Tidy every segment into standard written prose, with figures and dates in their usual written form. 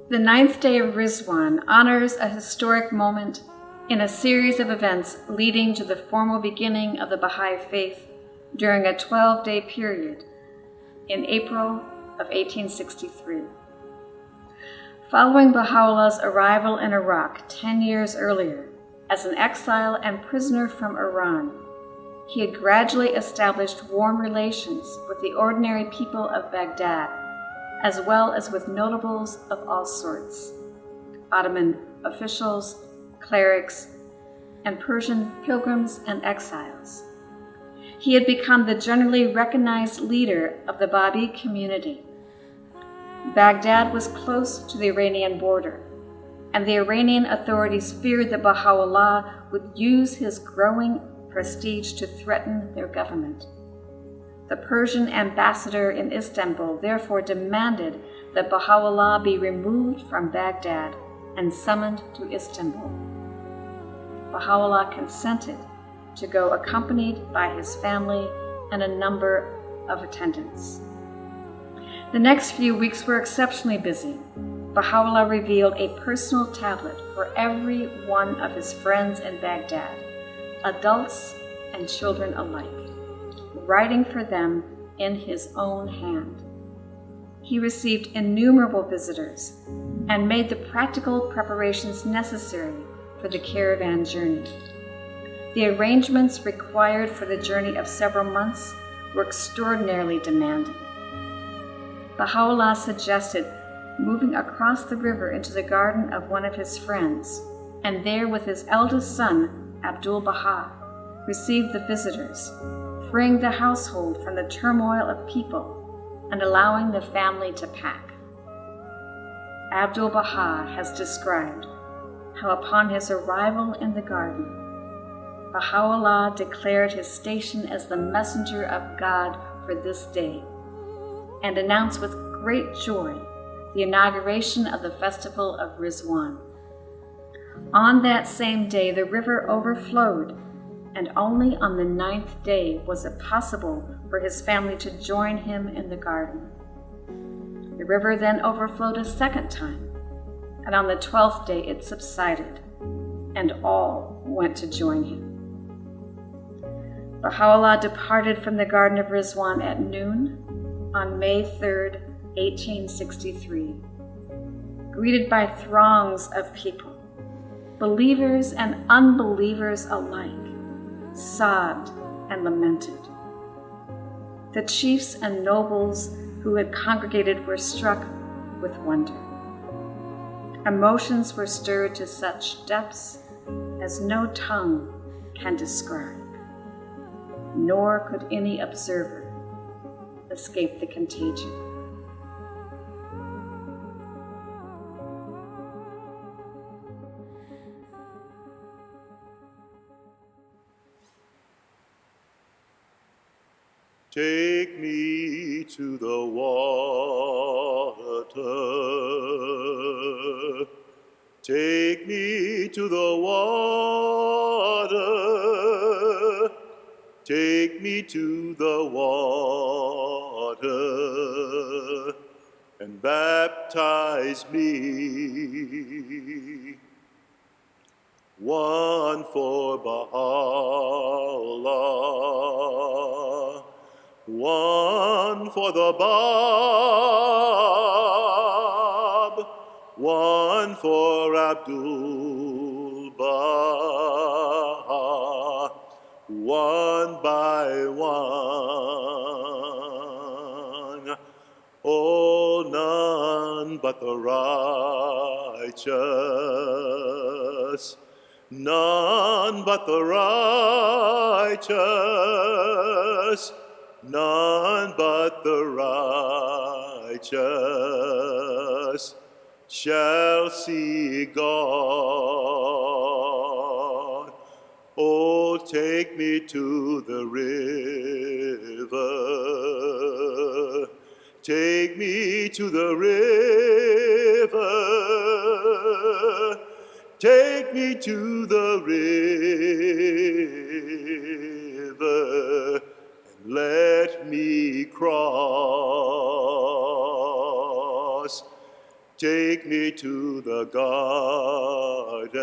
The 9th day of Ridvan honors a historic moment in a series of events leading to the formal beginning of the Baha'i Faith during a 12-day period in April of 1863. Following Baha'u'llah's arrival in Iraq 10 years earlier as an exile and prisoner from Iran, he had gradually established warm relations with the ordinary people of Baghdad, as well as with notables of all sorts, Ottoman officials, clerics, and Persian pilgrims and exiles. He had become the generally recognized leader of the Baha'i community. Baghdad was close to the Iranian border, and the Iranian authorities feared that Baha'u'llah would use his growing prestige to threaten their government. The Persian ambassador in Istanbul therefore demanded that Baha'u'llah be removed from Baghdad and summoned to Istanbul. Baha'u'llah consented to go accompanied by his family and a number of attendants. The next few weeks were exceptionally busy. Baha'u'llah revealed a personal tablet for every one of his friends in Baghdad, adults and children alike, writing for them in his own hand. He received innumerable visitors and made the practical preparations necessary for the caravan journey. The arrangements required for the journey of several months were extraordinarily demanding. Baha'u'llah suggested moving across the river into the garden of one of his friends, and there with his eldest son, Abdul-Baha, received the visitors, freeing the household from the turmoil of people and allowing the family to pack. Abdul-Baha has described how upon his arrival in the garden, Baha'u'llah declared his station as the messenger of God for this day and announced with great joy the inauguration of the Festival of Ridvan. On that same day, the river overflowed, and only on the 9th day was it possible for his family to join him in the garden. The river then overflowed a second time, and on the 12th day it subsided, and all went to join him. Baha'u'llah departed from the Garden of Ridvan at noon on May 3rd, 1863, greeted by throngs of people, believers and unbelievers alike, sobbed and lamented. The chiefs and nobles who had congregated were struck with wonder. Emotions were stirred to such depths as no tongue can describe, nor could any observer escape the contagion. Take me to the water. Take me to the water. Take me to the water and baptize me. One for Baha'u'llah, one for the Bab, one for Abdul-Baha, one by one. Oh, none but the righteous, none but the righteous, none but the righteous shall see God. Oh, take me to the river. Take me to the river. Take me to the river. And let me cross. Take me to the garden.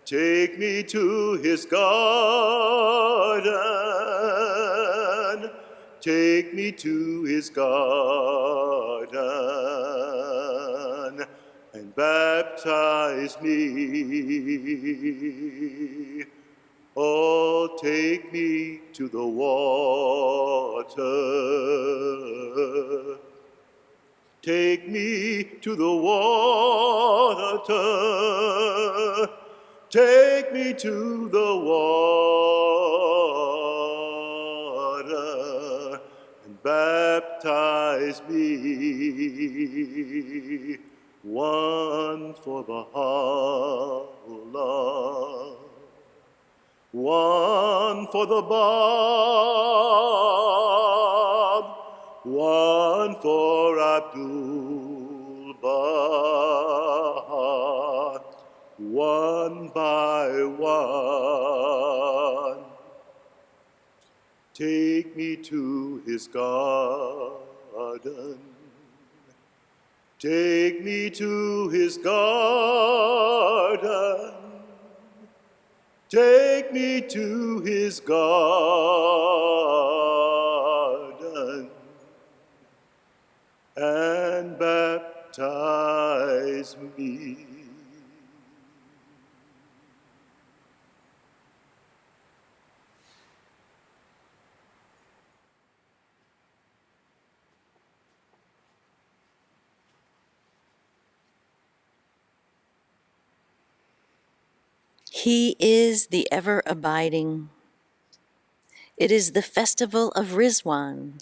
Take me to his garden. Take me to his garden and baptize me. Oh, take me to the water. Take me to the water. Take me to the water and baptize me. One for Baha'u'llah, one for the Bab, one for Abdul Baha, one by one. Take me to his garden. Take me to his garden. Take me to his garden and baptize me. He is the ever-abiding. It is the festival of Ridvan,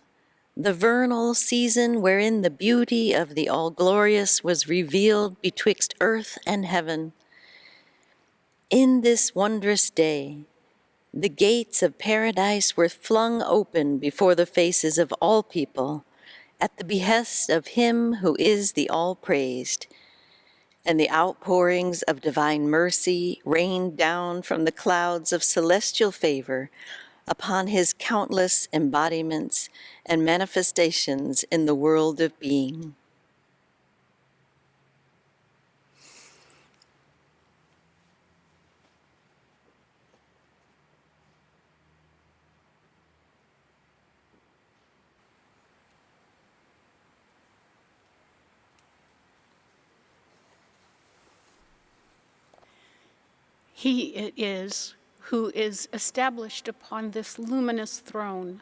the vernal season wherein the beauty of the All-Glorious was revealed betwixt earth and heaven. In this wondrous day, the gates of paradise were flung open before the faces of all people, at the behest of Him who is the All-Praised, and the outpourings of divine mercy rained down from the clouds of celestial favor upon his countless embodiments and manifestations in the world of being. He it is who is established upon this luminous throne.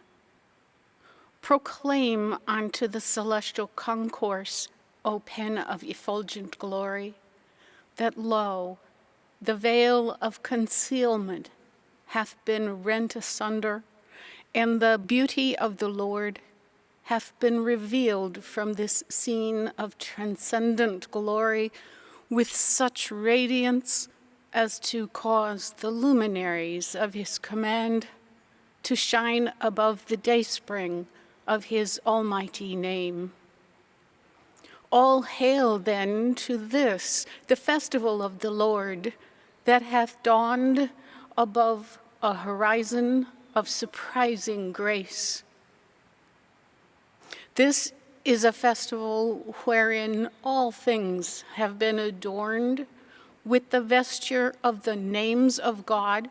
Proclaim unto the celestial concourse, O pen of effulgent glory, that lo, the veil of concealment hath been rent asunder, and the beauty of the Lord hath been revealed from this scene of transcendent glory with such radiance as to cause the luminaries of his command to shine above the dayspring of his almighty name. All hail then to this, the festival of the Lord, that hath dawned above a horizon of surprising grace. This is a festival wherein all things have been adorned with the vesture of the names of God,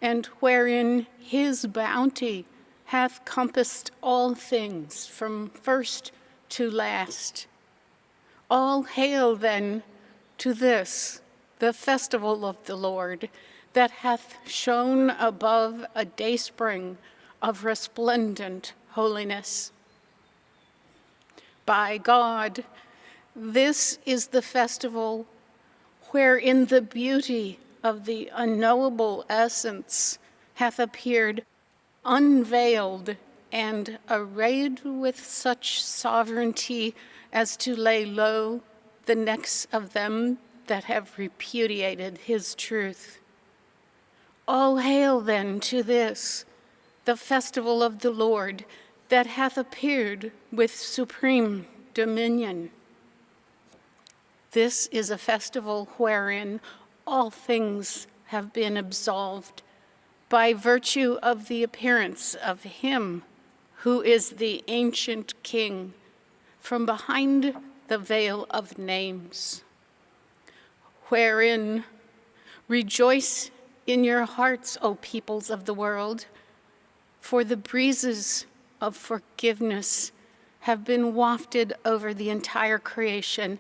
and wherein his bounty hath compassed all things from first to last. All hail then to this, the festival of the Lord, that hath shone above a dayspring of resplendent holiness. By God, this is the festival wherein the beauty of the unknowable essence hath appeared unveiled and arrayed with such sovereignty as to lay low the necks of them that have repudiated his truth. All hail then to this, the festival of the Lord, that hath appeared with supreme dominion. This is a festival wherein all things have been absolved by virtue of the appearance of him who is the ancient King, from behind the veil of names, wherein rejoice in your hearts, O peoples of the world, for the breezes of forgiveness have been wafted over the entire creation,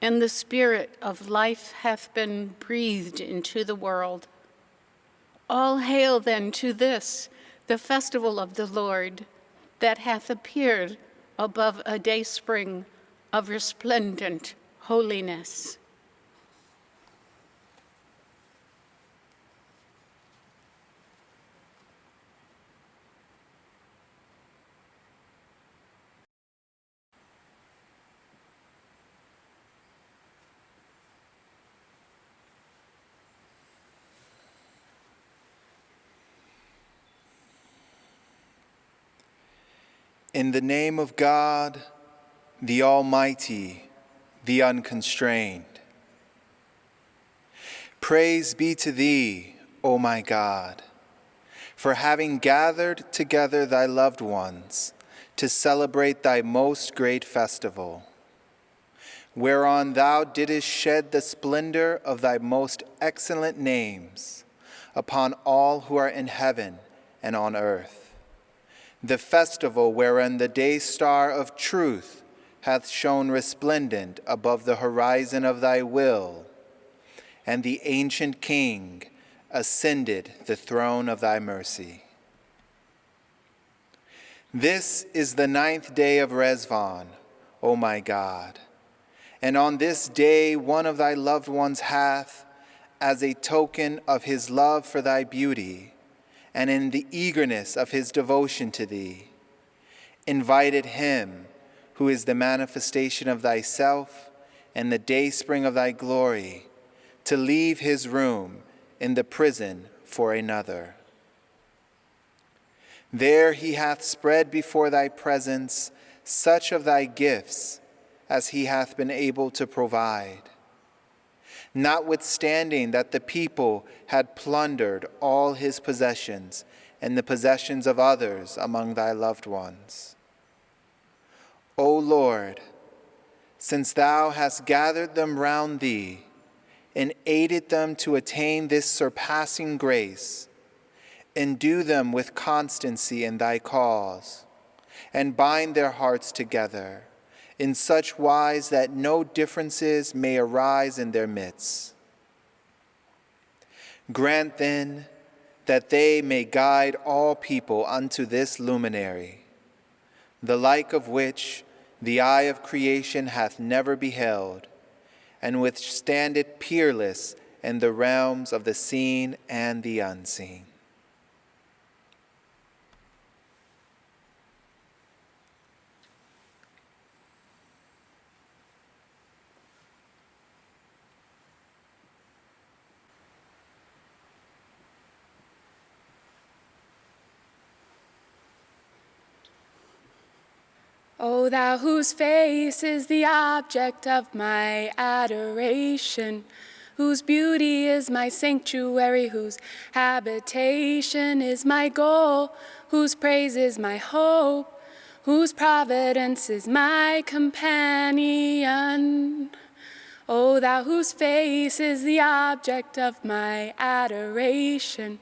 and the spirit of life hath been breathed into the world. All hail then to this, the festival of the Lord, that hath appeared above a dayspring of resplendent holiness. In the name of God, the Almighty, the Unconstrained. Praise be to thee, O my God, for having gathered together thy loved ones to celebrate thy most great festival, whereon thou didst shed the splendor of thy most excellent names upon all who are in heaven and on earth. The festival wherein the day star of truth hath shone resplendent above the horizon of thy will, and the ancient King ascended the throne of thy mercy. This is the 9th day of Rezvan, O my God, and on this day one of thy loved ones hath, as a token of his love for thy beauty, and in the eagerness of his devotion to thee, invited him who is the manifestation of thyself and the dayspring of thy glory, to leave his room in the prison for another. There he hath spread before thy presence such of thy gifts as he hath been able to provide, notwithstanding that the people had plundered all his possessions and the possessions of others among thy loved ones. O Lord, since thou hast gathered them round thee and aided them to attain this surpassing grace, endue them with constancy in thy cause, and bind their hearts together in such wise that no differences may arise in their midst. Grant then that they may guide all people unto this luminary, the like of which the eye of creation hath never beheld, and which standeth peerless in the realms of the seen and the unseen. O thou whose face is the object of my adoration, whose beauty is my sanctuary, whose habitation is my goal, whose praise is my hope, whose providence is my companion. O thou whose face is the object of my adoration,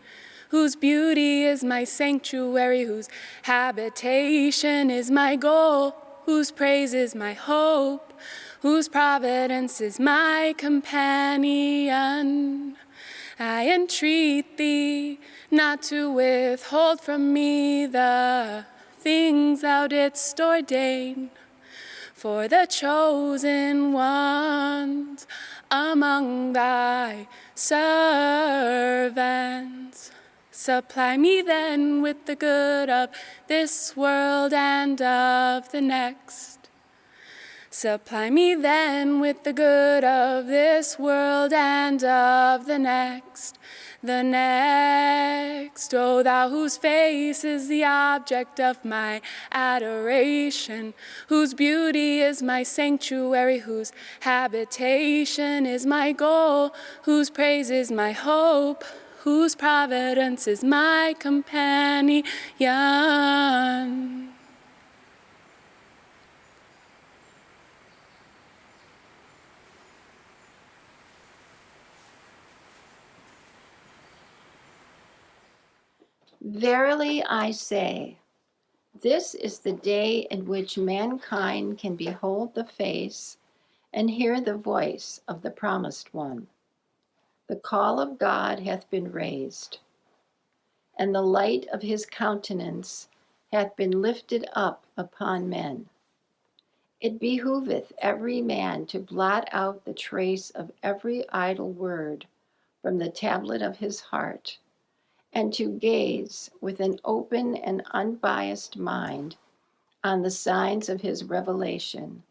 whose beauty is my sanctuary, whose habitation is my goal, whose praise is my hope, whose providence is my companion. I entreat thee not to withhold from me the things thou didst ordain for the chosen ones among thy servants. Supply me then with the good of this world and of the next. Supply me then with the good of this world and of the next. The next, O thou whose face is the object of my adoration, whose beauty is my sanctuary, whose habitation is my goal, whose praise is my hope, whose providence is my companion. Verily I say, this is the day in which mankind can behold the face and hear the voice of the promised one. The call of God hath been raised, and the light of his countenance hath been lifted up upon men. It behooveth every man to blot out the trace of every idle word from the tablet of his heart, and to gaze with an open and unbiased mind on the signs of his revelation,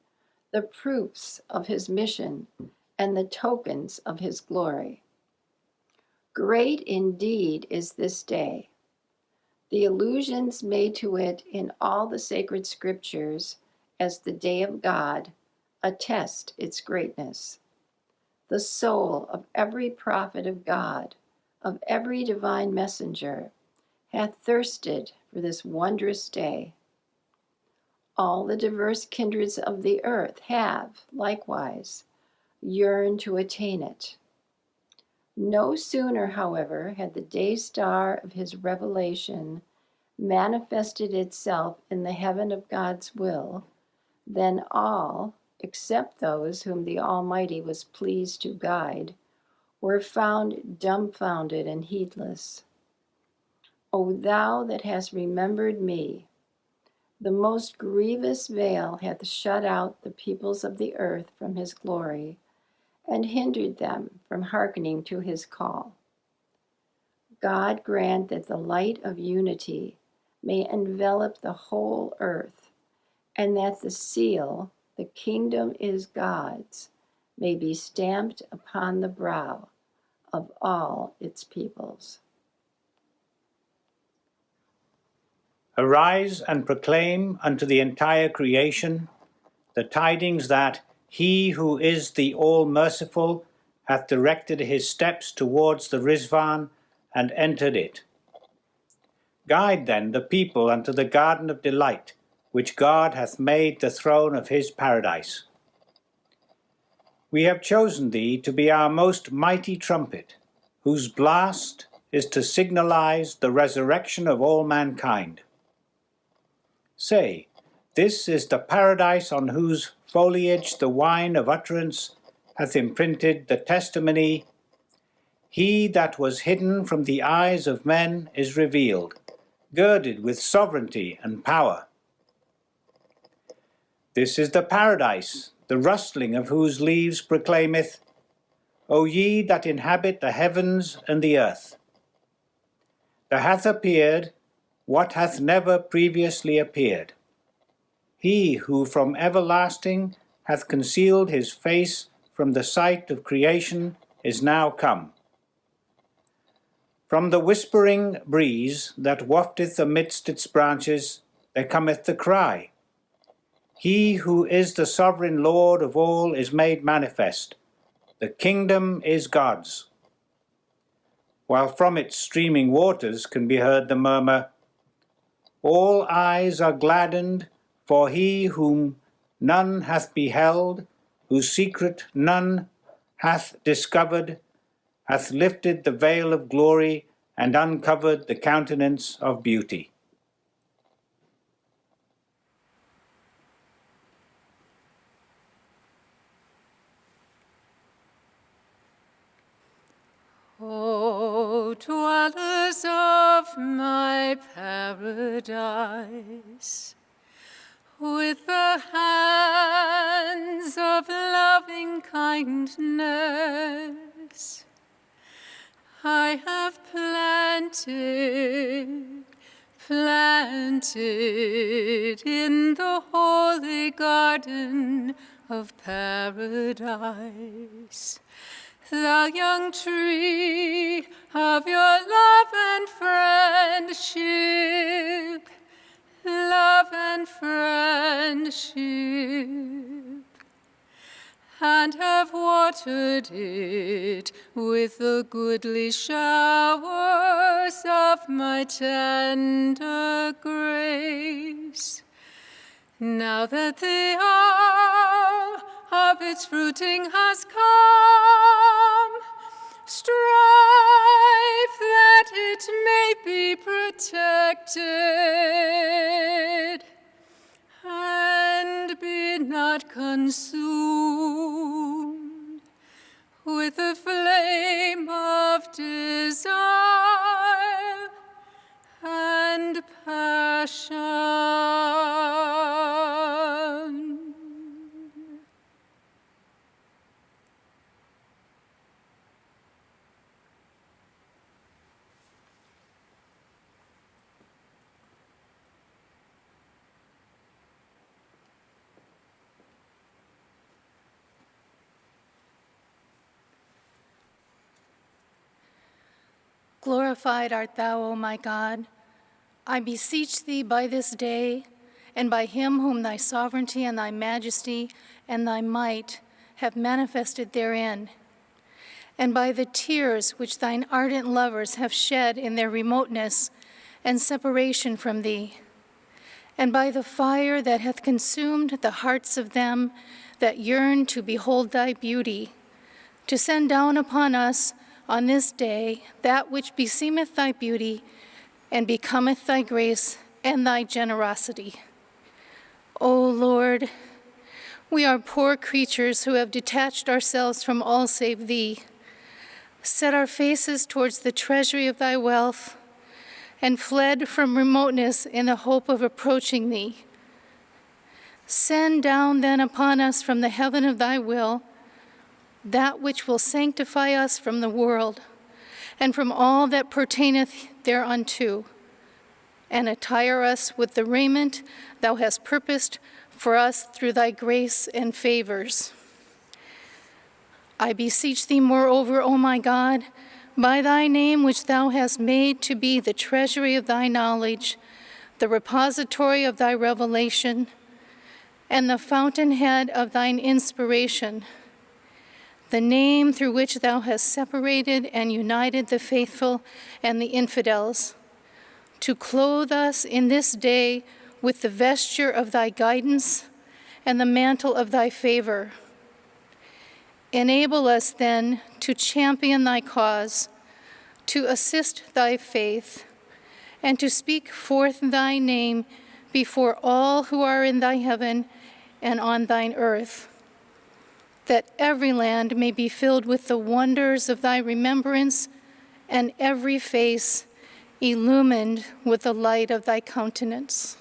the proofs of his mission, and the tokens of his glory. Great indeed is this day. The allusions made to it in all the sacred scriptures as the day of God attest its greatness. The soul of every prophet of God, of every divine messenger, hath thirsted for this wondrous day. All the diverse kindreds of the earth have, likewise, yearned to attain it. No sooner, however, had the day star of his revelation manifested itself in the heaven of God's will, than all, except those whom the Almighty was pleased to guide, were found dumbfounded and heedless. O thou that hast remembered me, the most grievous veil hath shut out the peoples of the earth from his glory, and hindered them from hearkening to his call. God grant that the light of unity may envelop the whole earth, and that the seal, the kingdom is God's, may be stamped upon the brow of all its peoples. Arise and proclaim unto the entire creation the tidings that he who is the all-merciful hath directed his steps towards the Rezvan and entered it. Guide then the people unto the garden of delight, which God hath made the throne of his paradise. We have chosen thee to be our most mighty trumpet, whose blast is to signalize the resurrection of all mankind. Say, this is the paradise on whose foliage the wine of utterance hath imprinted the testimony, he that was hidden from the eyes of men is revealed, girded with sovereignty and power. This is the paradise, the rustling of whose leaves proclaimeth, O ye that inhabit the heavens and the earth. There hath appeared what hath never previously appeared. He who from everlasting hath concealed his face from the sight of creation is now come. From the whispering breeze that wafteth amidst its branches, there cometh the cry. He who is the sovereign Lord of all is made manifest. The kingdom is God's. While from its streaming waters can be heard the murmur, all eyes are gladdened for he whom none hath beheld, whose secret none hath discovered, hath lifted the veil of glory and uncovered the countenance of beauty. O dwellers of my paradise, with the hands of loving kindness, I have planted in the holy garden of paradise, the young tree of your love and friendship, and have watered it with the goodly showers of my tender grace. Now that the hour of its fruiting has come, strive that it may be protected protected, and be not consumed with the flame of desire and passion. Glorified art thou, O my God. I beseech thee by this day, and by him whom thy sovereignty and thy majesty and thy might have manifested therein, and by the tears which thine ardent lovers have shed in their remoteness and separation from thee, and by the fire that hath consumed the hearts of them that yearn to behold thy beauty, to send down upon us on this day that which beseemeth thy beauty and becometh thy grace and thy generosity. O Lord, we are poor creatures who have detached ourselves from all save thee, set our faces towards the treasury of thy wealth, and fled from remoteness in the hope of approaching thee. Send down then upon us from the heaven of thy will that which will sanctify us from the world and from all that pertaineth thereunto, and attire us with the raiment thou hast purposed for us through thy grace and favors. I beseech thee moreover, O my God, by thy name which thou hast made to be the treasury of thy knowledge, the repository of thy revelation, and the fountainhead of thine inspiration, the name through which thou hast separated and united the faithful and the infidels, to clothe us in this day with the vesture of thy guidance and the mantle of thy favor. Enable us then to champion thy cause, to assist thy faith, and to speak forth thy name before all who are in thy heaven and on thine earth, that every land may be filled with the wonders of thy remembrance, and every face illumined with the light of thy countenance.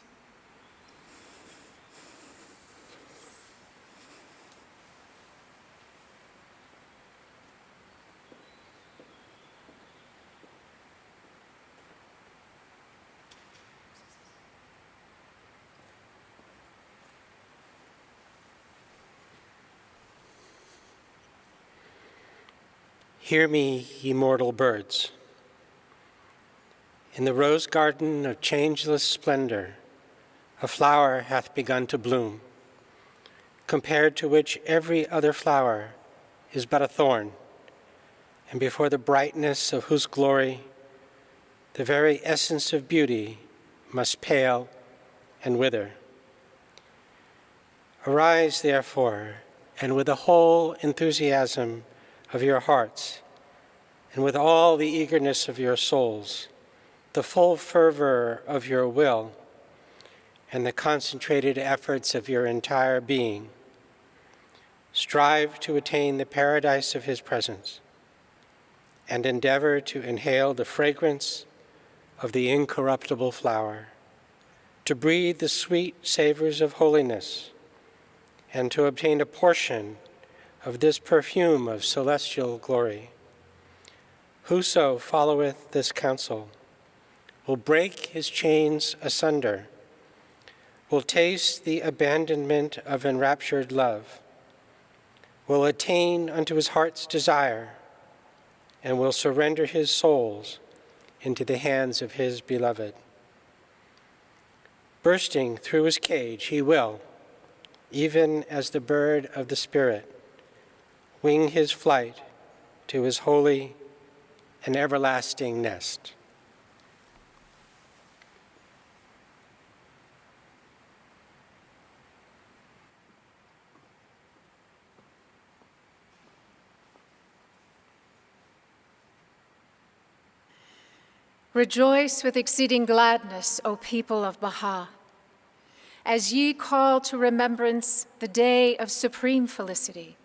Hear me, ye mortal birds. In the rose garden of changeless splendor, a flower hath begun to bloom, compared to which every other flower is but a thorn, and before the brightness of whose glory the very essence of beauty must pale and wither. Arise, therefore, and with the whole enthusiasm of your hearts, and with all the eagerness of your souls, the full fervor of your will, and the concentrated efforts of your entire being, strive to attain the paradise of his presence, and endeavor to inhale the fragrance of the incorruptible flower, to breathe the sweet savors of holiness, and to obtain a portion of this perfume of celestial glory. Whoso followeth this counsel will break his chains asunder, will taste the abandonment of enraptured love, will attain unto his heart's desire, and will surrender his souls into the hands of his beloved. Bursting through his cage, he will, even as the bird of the Spirit, wing his flight to his holy and everlasting nest. Rejoice with exceeding gladness, O people of Baha, as ye call to remembrance the day of supreme felicity,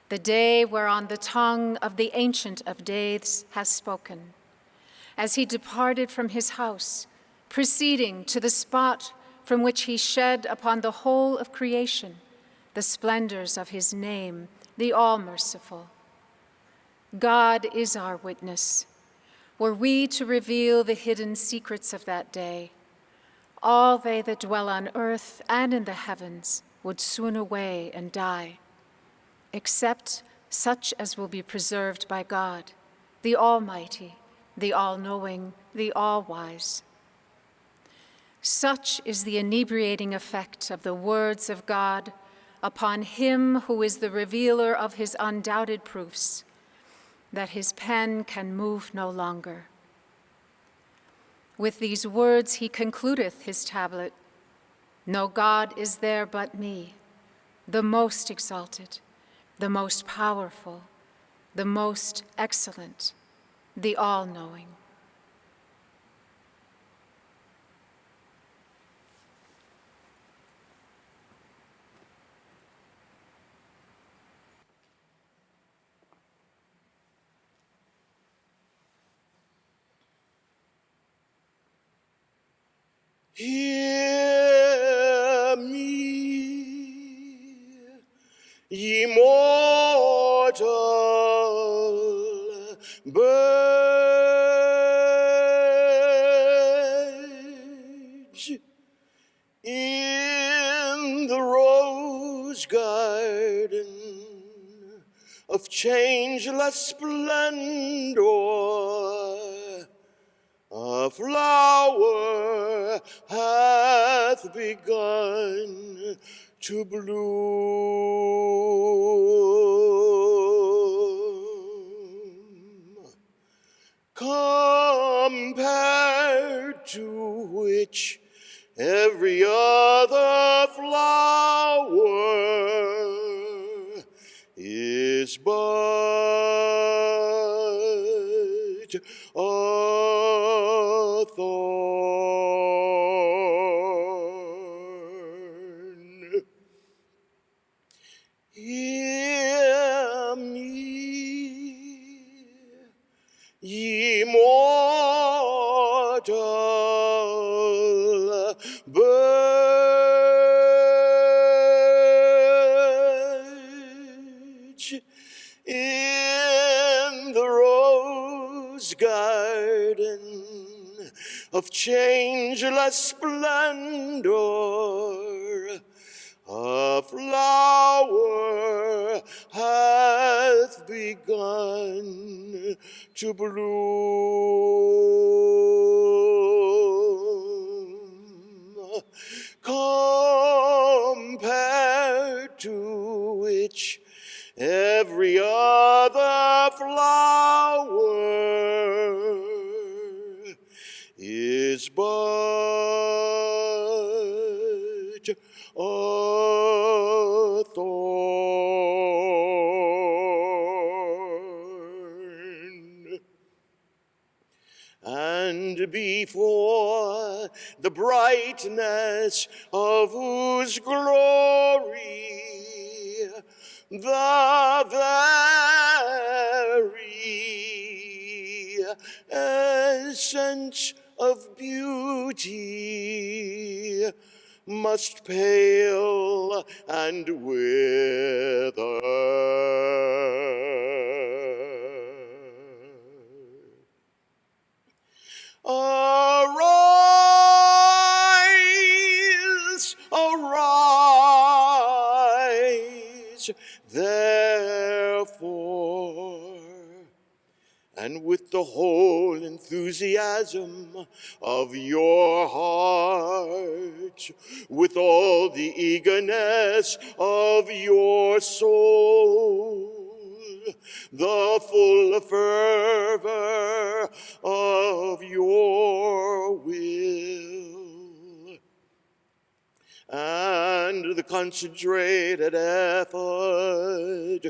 the day whereon the tongue of the Ancient of Days has spoken, as he departed from his house, proceeding to the spot from which he shed upon the whole of creation the splendors of his name, the All-Merciful. God is our witness. Were we to reveal the hidden secrets of that day, all they that dwell on earth and in the heavens would swoon away and die, except such as will be preserved by God, the Almighty, the All-Knowing, the All-Wise. Such is the inebriating effect of the words of God upon him who is the revealer of his undoubted proofs, that his pen can move no longer. With these words he concludeth his tablet, "No God is there but me, the most exalted, the most powerful, the most excellent, the all-knowing." Hear me, ye mortal birds, in the rose garden of changeless splendor, a flower hath begun to bloom, compared to which every other flower is but a thorn. Hear me, ye mortal birds, in the rose garden of changeless splendor, a flower hath begun to bloom, compared to which every other flower is but a thorn. And before the brightness of whose glory the very essence of beauty must pale and wither. Arise, arise, therefore, and with the whole enthusiasm of your heart, with all the eagerness of your soul, the full fervor of your will, and the concentrated effort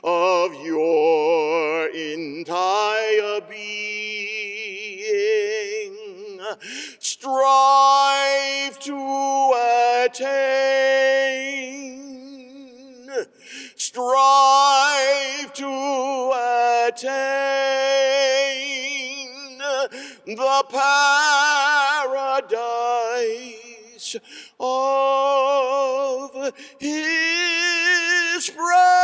of your entire being, strive to attain, strive to attain the paradise of his praise.